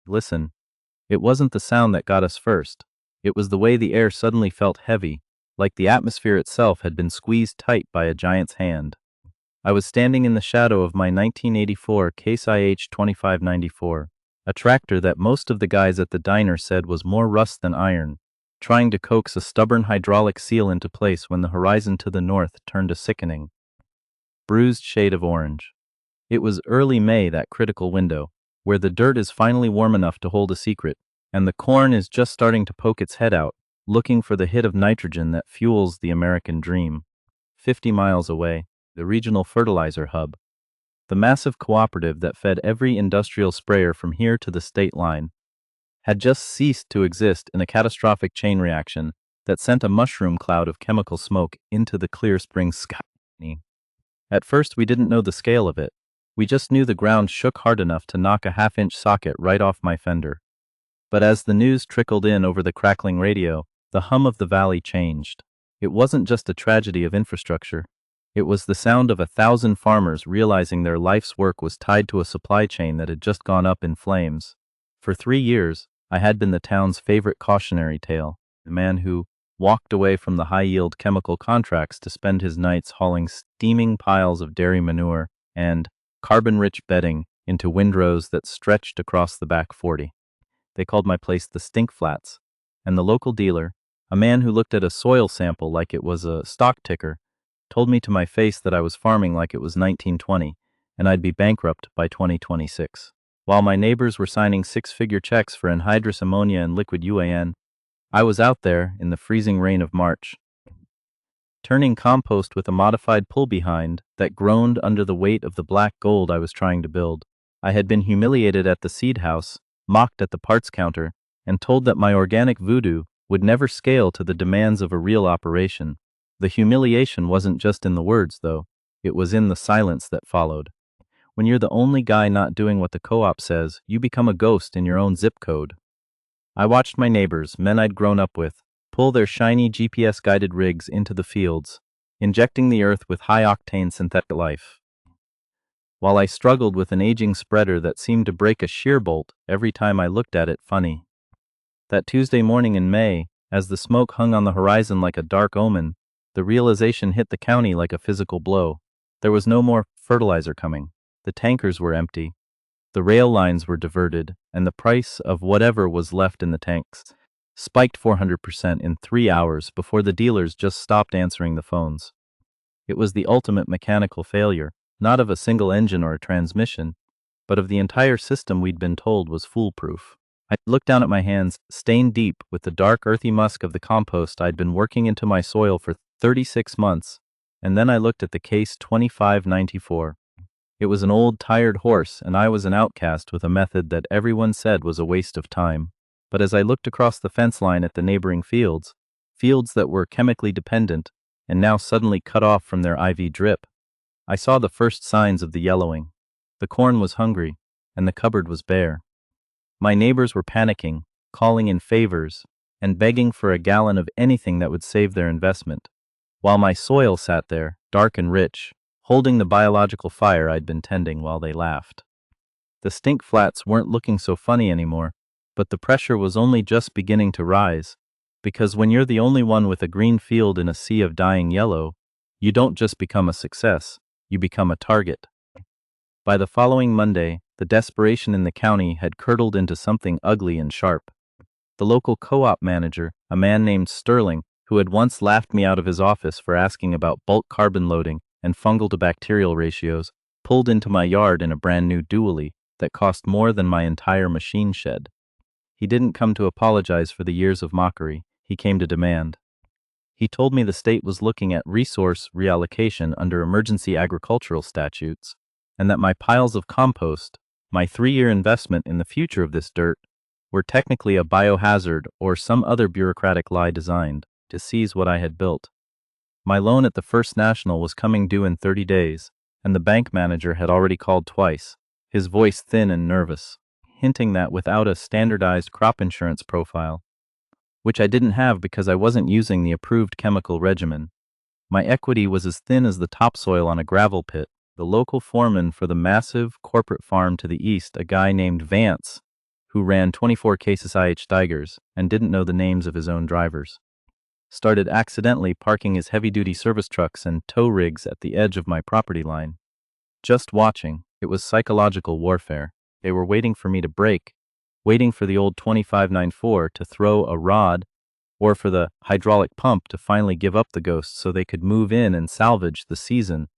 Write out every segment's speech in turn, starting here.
Listen, it wasn't the sound that got us first. It was the way the air suddenly felt heavy, like the atmosphere itself had been squeezed tight by a giant's hand. I was standing in the shadow of my 1984 Case IH 2594, a tractor that most of the guys at the diner said was more rust than iron, trying to coax a stubborn hydraulic seal into place when the horizon to the north turned a sickening, bruised shade of orange. It was early May, that critical window, where the dirt is finally warm enough to hold a secret, and the corn is just starting to poke its head out, looking for the hit of nitrogen that fuels the American dream. 50 miles away, the regional fertilizer hub, the massive cooperative that fed every industrial sprayer from here to the state line, had just ceased to exist in a catastrophic chain reaction that sent a mushroom cloud of chemical smoke into the clear spring sky. At first, we didn't know the scale of it. We just knew the ground shook hard enough to knock a half-inch socket right off my fender. But as the news trickled in over the crackling radio, the hum of the valley changed. It wasn't just a tragedy of infrastructure. It was the sound of 1,000 farmers realizing their life's work was tied to a supply chain that had just gone up in flames. For 3 years, I had been the town's favorite cautionary tale, the man who walked away from the high-yield chemical contracts to spend his nights hauling steaming piles of dairy manure and carbon-rich bedding into windrows that stretched across the back 40. They called my place the Stink Flats, and the local dealer, a man who looked at a soil sample like it was a stock ticker, told me to my face that I was farming like it was 1920, and I'd be bankrupt by 2026. While my neighbors were signing six-figure checks for anhydrous ammonia and liquid UAN, I was out there in the freezing rain of March, turning compost with a modified pull-behind that groaned under the weight of the black gold I was trying to build. I had been humiliated at the seed house, mocked at the parts counter, and told that my organic voodoo would never scale to the demands of a real operation. The humiliation wasn't just in the words, though. It was in the silence that followed. When you're the only guy not doing what the co-op says, you become a ghost in your own zip code. I watched my neighbors, men I'd grown up with, pull their shiny GPS-guided rigs into the fields, injecting the earth with high-octane synthetic life, while I struggled with an aging spreader that seemed to break a shear bolt every time I looked at it funny. That Tuesday morning in May, as the smoke hung on the horizon like a dark omen, the realization hit the county like a physical blow. There was no more fertilizer coming. The tankers were empty. The rail lines were diverted, and the price of whatever was left in the tanks spiked 400% in 3 hours before the dealers just stopped answering the phones. It was the ultimate mechanical failure, not of a single engine or a transmission, but of the entire system we'd been told was foolproof. I looked down at my hands, stained deep with the dark earthy musk of the compost I'd been working into my soil for 36 months, and then I looked at the Case 2594. It was an old, tired horse, and I was an outcast with a method that everyone said was a waste of time. But as I looked across the fence line at the neighboring fields that were chemically dependent and now suddenly cut off from their IV drip, I saw the first signs of the yellowing. The corn was hungry, and the cupboard was bare. My neighbors were panicking, calling in favors, and begging for a gallon of anything that would save their investment, while my soil sat there, dark and rich, holding the biological fire I'd been tending while they laughed. The Stink Flats weren't looking so funny anymore, but the pressure was only just beginning to rise, because when you're the only one with a green field in a sea of dying yellow, you don't just become a success, you become a target. By the following Monday, the desperation in the county had curdled into something ugly and sharp. The local co-op manager, a man named Sterling, who had once laughed me out of his office for asking about bulk carbon loading and fungal to bacterial ratios, pulled into my yard in a brand new dually that cost more than my entire machine shed. He didn't come to apologize for the years of mockery, he came to demand. He told me the state was looking at resource reallocation under emergency agricultural statutes, and that my piles of compost, my 3-year investment in the future of this dirt, were technically a biohazard or some other bureaucratic lie designed to seize what I had built. My loan at the First National was coming due in 30 days, and the bank manager had already called twice, his voice thin and nervous, hinting that without a standardized crop insurance profile, which I didn't have because I wasn't using the approved chemical regimen, my equity was as thin as the topsoil on a gravel pit. The local foreman for the massive corporate farm to the east, a guy named Vance, who ran 24 cases IH Steigers and didn't know the names of his own drivers, started accidentally parking his heavy-duty service trucks and tow rigs at the edge of my property line. Just watching, it was psychological warfare. They were waiting for me to break, waiting for the old 2594 to throw a rod, or for the hydraulic pump to finally give up the ghost so they could move in and salvage the season.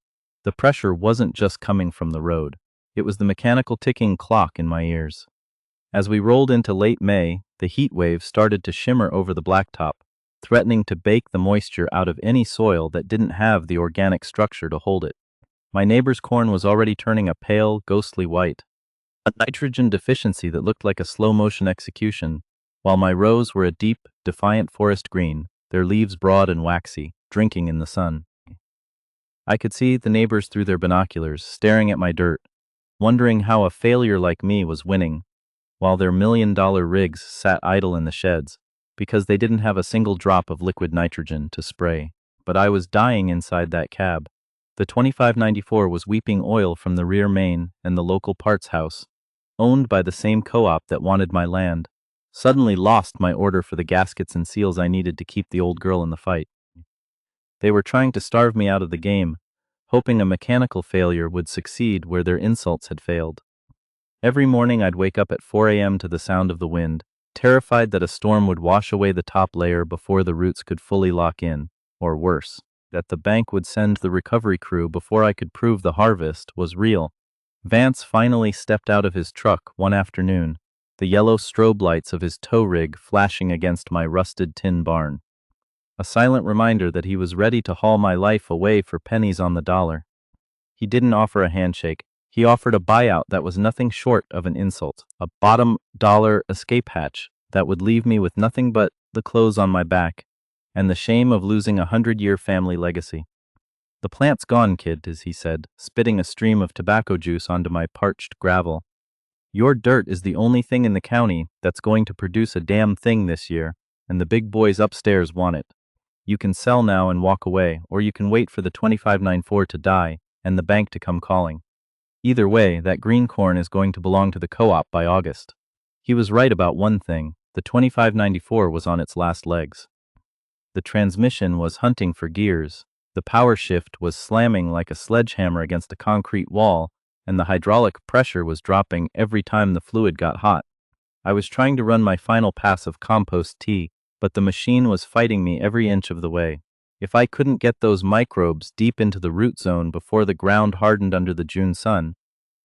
The pressure wasn't just coming from the road. It was the mechanical ticking clock in my ears. As we rolled into late May, the heat wave started to shimmer over the blacktop, threatening to bake the moisture out of any soil that didn't have the organic structure to hold it. My neighbor's corn was already turning a pale, ghostly white, a nitrogen deficiency that looked like a slow-motion execution, while my rows were a deep, defiant forest green, their leaves broad and waxy, drinking in the sun. I could see the neighbors through their binoculars, staring at my dirt, wondering how a failure like me was winning, while their million-dollar rigs sat idle in the sheds, because they didn't have a single drop of liquid nitrogen to spray. But I was dying inside that cab. The 2594 was weeping oil from the rear main and the local parts house, owned by the same co-op that wanted my land, suddenly lost my order for the gaskets and seals I needed to keep the old girl in the fight. They were trying to starve me out of the game, hoping a mechanical failure would succeed where their insults had failed. Every morning I'd wake up at 4 a.m. to the sound of the wind, terrified that a storm would wash away the top layer before the roots could fully lock in, or worse, that the bank would send the recovery crew before I could prove the harvest was real. Vance finally stepped out of his truck one afternoon, the yellow strobe lights of his tow rig flashing against my rusted tin barn. A silent reminder that he was ready to haul my life away for pennies on the dollar. He didn't offer a handshake. He offered a buyout that was nothing short of an insult, a bottom dollar escape hatch that would leave me with nothing but the clothes on my back and the shame of losing a 100-year family legacy. "The plant's gone, kid," as he said, spitting a stream of tobacco juice onto my parched gravel. "Your dirt is the only thing in the county that's going to produce a damn thing this year, and the big boys upstairs want it. You can sell now and walk away, or you can wait for the 2594 to die and the bank to come calling. Either way, that green corn is going to belong to the co-op by August." He was right about one thing. The 2594 was on its last legs. The transmission was hunting for gears. The power shift was slamming like a sledgehammer against a concrete wall, and the hydraulic pressure was dropping every time the fluid got hot. I was trying to run my final pass of compost tea, but the machine was fighting me every inch of the way. If I couldn't get those microbes deep into the root zone before the ground hardened under the June sun,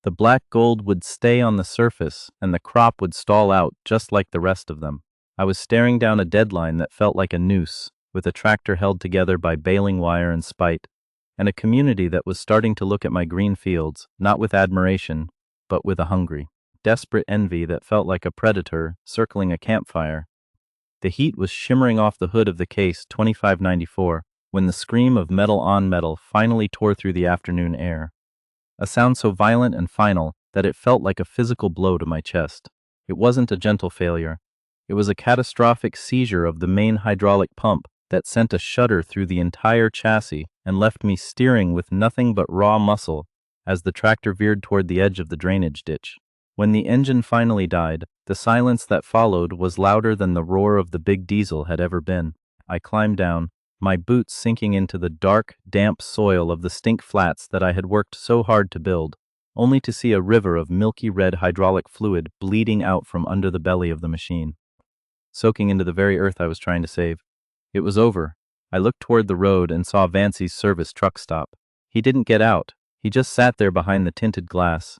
the black gold would stay on the surface and the crop would stall out just like the rest of them. I was staring down a deadline that felt like a noose, with a tractor held together by baling wire and spite, and a community that was starting to look at my green fields, not with admiration, but with a hungry, desperate envy that felt like a predator circling a campfire. The heat was shimmering off the hood of the case 2594 when the scream of metal on metal finally tore through the afternoon air. A sound so violent and final that it felt like a physical blow to my chest. It wasn't a gentle failure. It was a catastrophic seizure of the main hydraulic pump that sent a shudder through the entire chassis and left me steering with nothing but raw muscle as the tractor veered toward the edge of the drainage ditch. When the engine finally died, the silence that followed was louder than the roar of the big diesel had ever been. I climbed down, my boots sinking into the dark, damp soil of the stink flats that I had worked so hard to build, only to see a river of milky red hydraulic fluid bleeding out from under the belly of the machine, soaking into the very earth I was trying to save. It was over. I looked toward the road and saw Vancy's service truck stop. He didn't get out. He just sat there behind the tinted glass,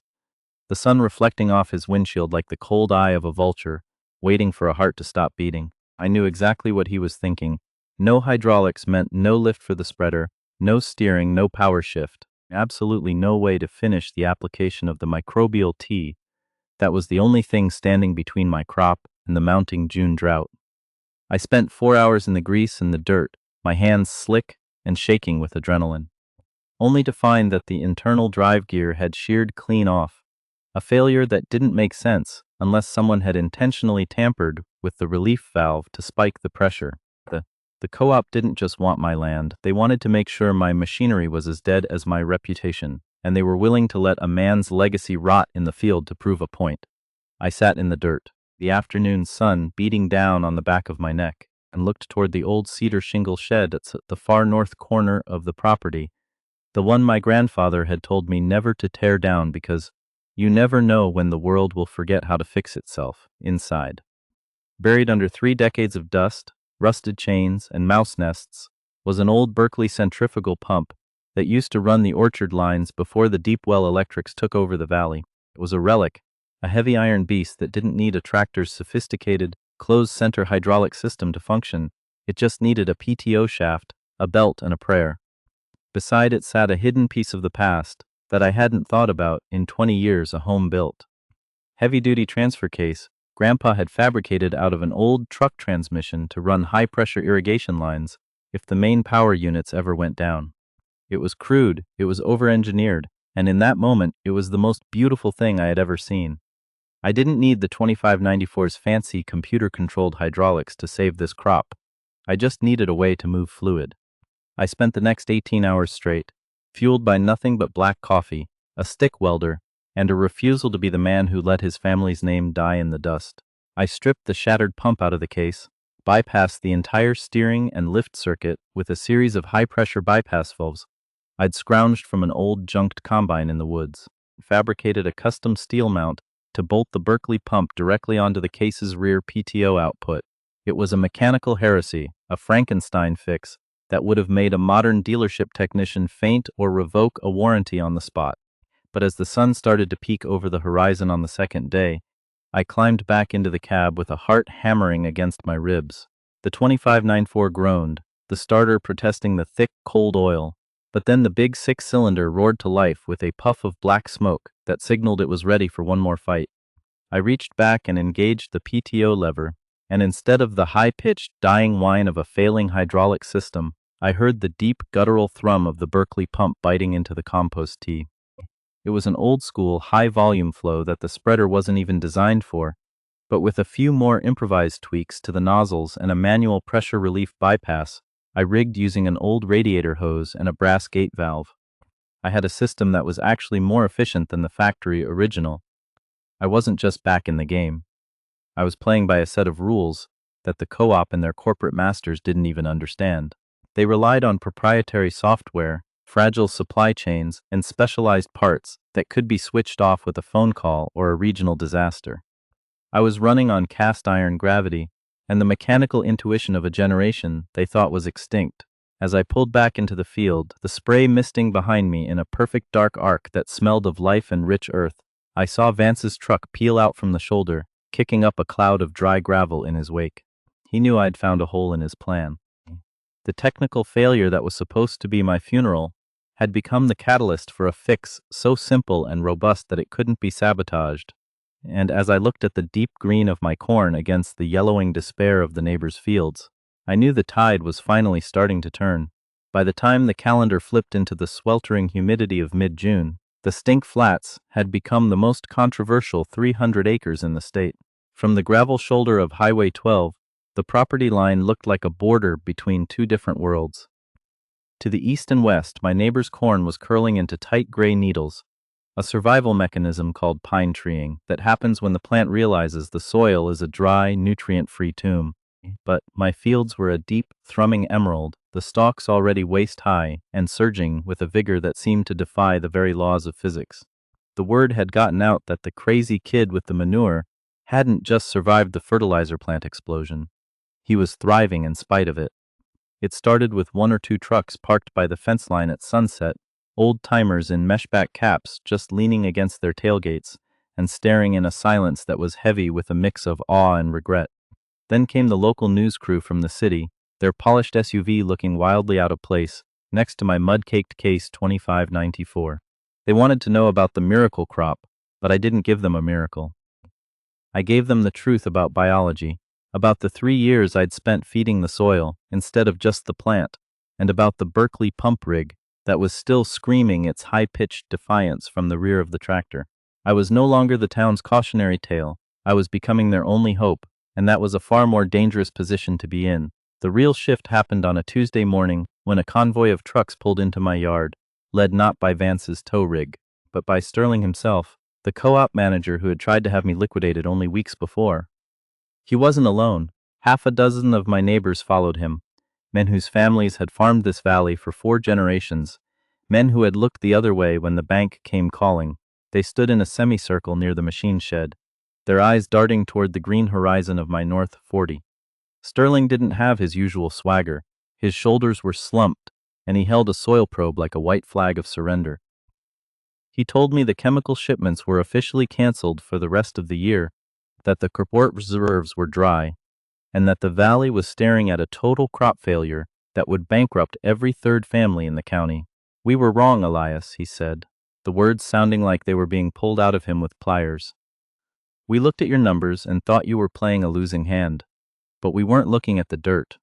the sun reflecting off his windshield like the cold eye of a vulture, waiting for a heart to stop beating. I knew exactly what he was thinking. No hydraulics meant no lift for the spreader, no steering, no power shift. Absolutely no way to finish the application of the microbial tea that was the only thing standing between my crop and the mounting June drought. I spent 4 hours in the grease and the dirt, my hands slick and shaking with adrenaline, only to find that the internal drive gear had sheared clean off. A failure that didn't make sense unless someone had intentionally tampered with the relief valve to spike the pressure. The co-op didn't just want my land, they wanted to make sure my machinery was as dead as my reputation, and they were willing to let a man's legacy rot in the field to prove a point. I sat in the dirt, the afternoon sun beating down on the back of my neck, and looked toward the old cedar shingle shed at the far north corner of the property, the one my grandfather had told me never to tear down because you never know when the world will forget how to fix itself inside. Buried under 3 decades of dust, rusted chains, and mouse nests was an old Berkeley centrifugal pump that used to run the orchard lines before the deep well electrics took over the valley. It was a relic, a heavy iron beast that didn't need a tractor's sophisticated, closed-center hydraulic system to function. It just needed a PTO shaft, a belt, and a prayer. Beside it sat a hidden piece of the past that I hadn't thought about in 20 years, a home-built, heavy-duty transfer case Grandpa had fabricated out of an old truck transmission to run high-pressure irrigation lines if the main power units ever went down. It was crude, it was over-engineered, and in that moment it was the most beautiful thing I had ever seen. I didn't need the 2594's fancy computer-controlled hydraulics to save this crop. I just needed a way to move fluid. I spent the next 18 hours straight, fueled by nothing but black coffee, a stick welder, and a refusal to be the man who let his family's name die in the dust. I stripped the shattered pump out of the case, bypassed the entire steering and lift circuit with a series of high-pressure bypass valves I'd scrounged from an old junked combine in the woods, fabricated a custom steel mount to bolt the Berkeley pump directly onto the case's rear PTO output. It was a mechanical heresy, a Frankenstein fix that would have made a modern dealership technician faint or revoke a warranty on the spot. But as the sun started to peek over the horizon on the second day, I climbed back into the cab with a heart hammering against my ribs. The 2594 groaned, the starter protesting the thick, cold oil, but then the big 6-cylinder roared to life with a puff of black smoke that signaled it was ready for one more fight. I reached back and engaged the PTO lever, and instead of the high-pitched, dying whine of a failing hydraulic system, I heard the deep, guttural thrum of the Berkeley pump biting into the compost tea. It was an old-school, high-volume flow that the spreader wasn't even designed for, but with a few more improvised tweaks to the nozzles and a manual pressure relief bypass, I rigged using an old radiator hose and a brass gate valve. I had a system that was actually more efficient than the factory original. I wasn't just back in the game. I was playing by a set of rules that the co-op and their corporate masters didn't even understand. They relied on proprietary software, fragile supply chains, and specialized parts that could be switched off with a phone call or a regional disaster. I was running on cast iron gravity and the mechanical intuition of a generation they thought was extinct. As I pulled back into the field, the spray misting behind me in a perfect dark arc that smelled of life and rich earth, I saw Vance's truck peel out from the shoulder, kicking up a cloud of dry gravel in his wake. He knew I'd found a hole in his plan. The technical failure that was supposed to be my funeral had become the catalyst for a fix so simple and robust that it couldn't be sabotaged. And as I looked at the deep green of my corn against the yellowing despair of the neighbors' fields, I knew the tide was finally starting to turn. By the time the calendar flipped into the sweltering humidity of mid-June, the Stink Flats had become the most controversial 300 acres in the state. From the gravel shoulder of Highway 12, the property line looked like a border between two different worlds. To the east and west, my neighbor's corn was curling into tight gray needles, a survival mechanism called pine treeing that happens when the plant realizes the soil is a dry, nutrient-free tomb. But my fields were a deep, thrumming emerald, the stalks already waist-high and surging with a vigor that seemed to defy the very laws of physics. The word had gotten out that the crazy kid with the manure hadn't just survived the fertilizer plant explosion. He was thriving in spite of it. It started with 1 or 2 trucks parked by the fence line at sunset, old-timers in meshback caps just leaning against their tailgates and staring in a silence that was heavy with a mix of awe and regret. Then came the local news crew from the city, their polished SUV looking wildly out of place next to my mud-caked case 2594. They wanted to know about the miracle crop, but I didn't give them a miracle. I gave them the truth about biology, about the 3 years I'd spent feeding the soil instead of just the plant, and about the Berkeley pump rig that was still screaming its high-pitched defiance from the rear of the tractor. I was no longer the town's cautionary tale. I was becoming their only hope, and that was a far more dangerous position to be in. The real shift happened on a Tuesday morning when a convoy of trucks pulled into my yard, led not by Vance's tow rig, but by Sterling himself, the co-op manager who had tried to have me liquidated only weeks before. He wasn't alone. Half a dozen of my neighbors followed him, men whose families had farmed this valley for 4 generations, men who had looked the other way when the bank came calling. They stood in a semicircle near the machine shed, their eyes darting toward the green horizon of my North 40. Sterling didn't have his usual swagger. His shoulders were slumped, and he held a soil probe like a white flag of surrender. He told me the chemical shipments were officially canceled for the rest of the year, that the crop reserves were dry, and that the valley was staring at a total crop failure that would bankrupt every third family in the county. "We were wrong, Elias," he said, the words sounding like they were being pulled out of him with pliers. "We looked at your numbers and thought you were playing a losing hand. But we weren't looking at the dirt.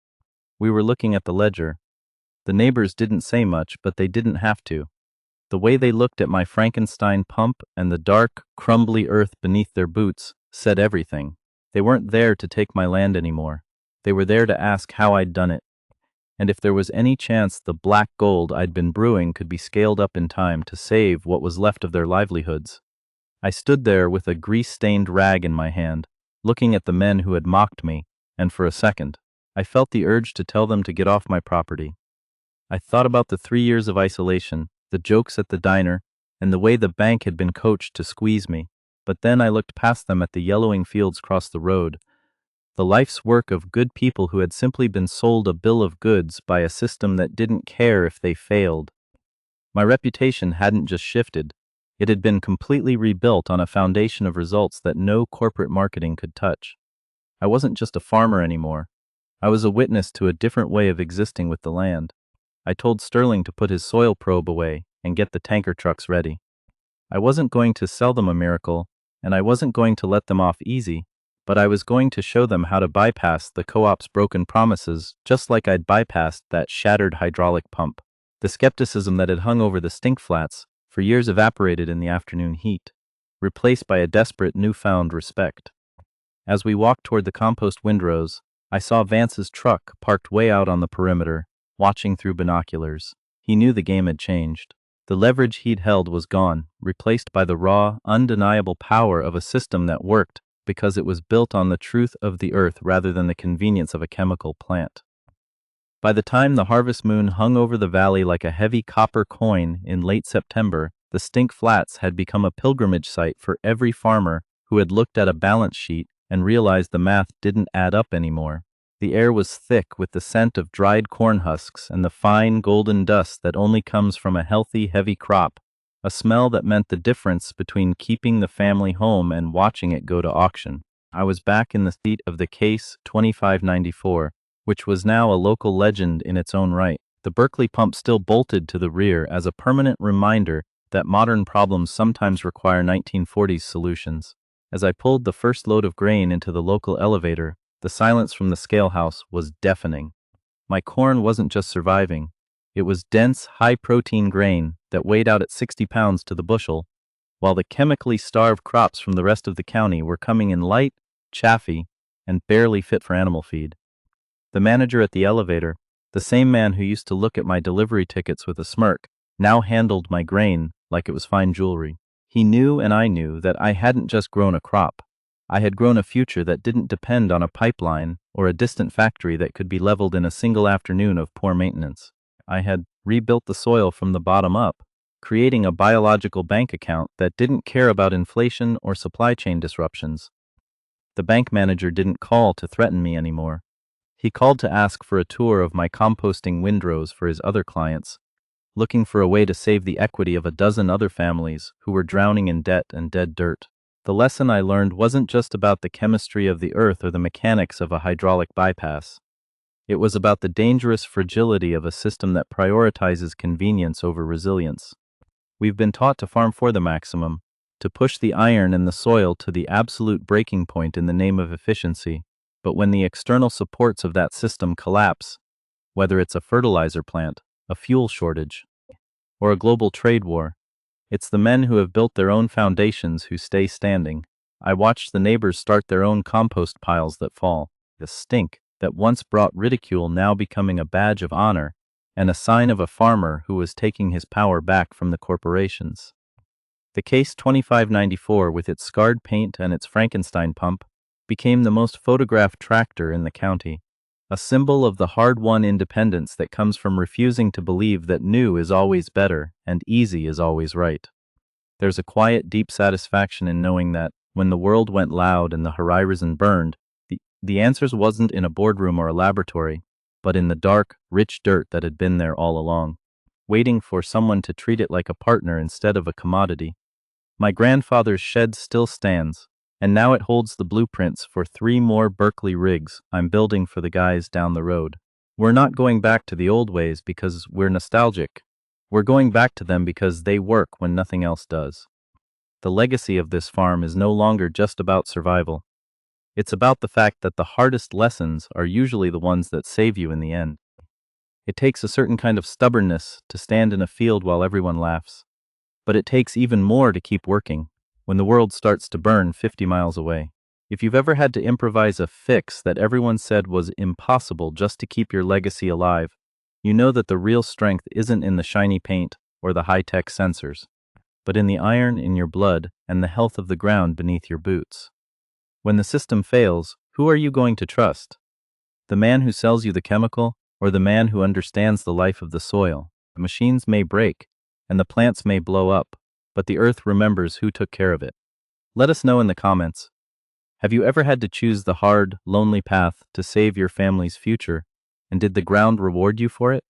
We were looking at the ledger." The neighbors didn't say much, but they didn't have to. The way they looked at my Frankenstein pump and the dark, crumbly earth beneath their boots said everything. They weren't there to take my land anymore. They were there to ask how I'd done it, and if there was any chance the black gold I'd been brewing could be scaled up in time to save what was left of their livelihoods. I stood there with a grease-stained rag in my hand, looking at the men who had mocked me, and for a second, I felt the urge to tell them to get off my property. I thought about the 3 years of isolation, the jokes at the diner, and the way the bank had been coached to squeeze me. But then I looked past them at the yellowing fields across the road, the life's work of good people who had simply been sold a bill of goods by a system that didn't care if they failed. My reputation hadn't just shifted, it had been completely rebuilt on a foundation of results that no corporate marketing could touch. I wasn't just a farmer anymore. I was a witness to a different way of existing with the land. I told Sterling to put his soil probe away and get the tanker trucks ready. I wasn't going to sell them a miracle, and I wasn't going to let them off easy, but I was going to show them how to bypass the co-op's broken promises, just like I'd bypassed that shattered hydraulic pump. The skepticism that had hung over the stink flats for years evaporated in the afternoon heat, replaced by a desperate newfound respect. As we walked toward the compost windrows, I saw Vance's truck parked way out on the perimeter, watching through binoculars. He knew the game had changed. The leverage he'd held was gone, replaced by the raw, undeniable power of a system that worked because it was built on the truth of the earth rather than the convenience of a chemical plant. By the time the harvest moon hung over the valley like a heavy copper coin in late September, the Stink Flats had become a pilgrimage site for every farmer who had looked at a balance sheet and realized the math didn't add up anymore. The air was thick with the scent of dried corn husks and the fine golden dust that only comes from a healthy, heavy crop, a smell that meant the difference between keeping the family home and watching it go to auction. I was back in the seat of the Case 2594, which was now a local legend in its own right. The Berkeley pump still bolted to the rear as a permanent reminder that modern problems sometimes require 1940s solutions. As I pulled the first load of grain into the local elevator, the silence from the scale house was deafening. My corn wasn't just surviving. It was dense, high-protein grain that weighed out at 60 pounds to the bushel, while the chemically starved crops from the rest of the county were coming in light, chaffy, and barely fit for animal feed. The manager at the elevator, the same man who used to look at my delivery tickets with a smirk, now handled my grain like it was fine jewelry. He knew and I knew that I hadn't just grown a crop. I had grown a future that didn't depend on a pipeline or a distant factory that could be leveled in a single afternoon of poor maintenance. I had rebuilt the soil from the bottom up, creating a biological bank account that didn't care about inflation or supply chain disruptions. The bank manager didn't call to threaten me anymore. He called to ask for a tour of my composting windrows for his other clients, looking for a way to save the equity of a dozen other families who were drowning in debt and dead dirt. The lesson I learned wasn't just about the chemistry of the earth or the mechanics of a hydraulic bypass. It was about the dangerous fragility of a system that prioritizes convenience over resilience. We've been taught to farm for the maximum, to push the iron and the soil to the absolute breaking point in the name of efficiency. But when the external supports of that system collapse, whether it's a fertilizer plant, a fuel shortage, or a global trade war, it's the men who have built their own foundations who stay standing. I watched the neighbors start their own compost piles that fall, the stink that once brought ridicule now becoming a badge of honor, and a sign of a farmer who was taking his power back from the corporations. The Case 2594, with its scarred paint and its Frankenstein pump, became the most photographed tractor in the county, a symbol of the hard-won independence that comes from refusing to believe that new is always better and easy is always right. There's a quiet, deep satisfaction in knowing that, when the world went loud and the horizon burned, the answers wasn't in a boardroom or a laboratory, but in the dark, rich dirt that had been there all along, waiting for someone to treat it like a partner instead of a commodity. My grandfather's shed still stands, and now it holds the blueprints for 3 more Berkeley rigs I'm building for the guys down the road. We're not going back to the old ways because we're nostalgic. We're going back to them because they work when nothing else does. The legacy of this farm is no longer just about survival. It's about the fact that the hardest lessons are usually the ones that save you in the end. It takes a certain kind of stubbornness to stand in a field while everyone laughs. But it takes even more to keep working when the world starts to burn 50 miles away. If you've ever had to improvise a fix that everyone said was impossible just to keep your legacy alive, you know that the real strength isn't in the shiny paint or the high-tech sensors, but in the iron in your blood and the health of the ground beneath your boots. When the system fails, who are you going to trust? The man who sells you the chemical, or the man who understands the life of the soil? The machines may break, and the plants may blow up, but the earth remembers who took care of it. Let us know in the comments. Have you ever had to choose the hard, lonely path to save your family's future, and did the ground reward you for it?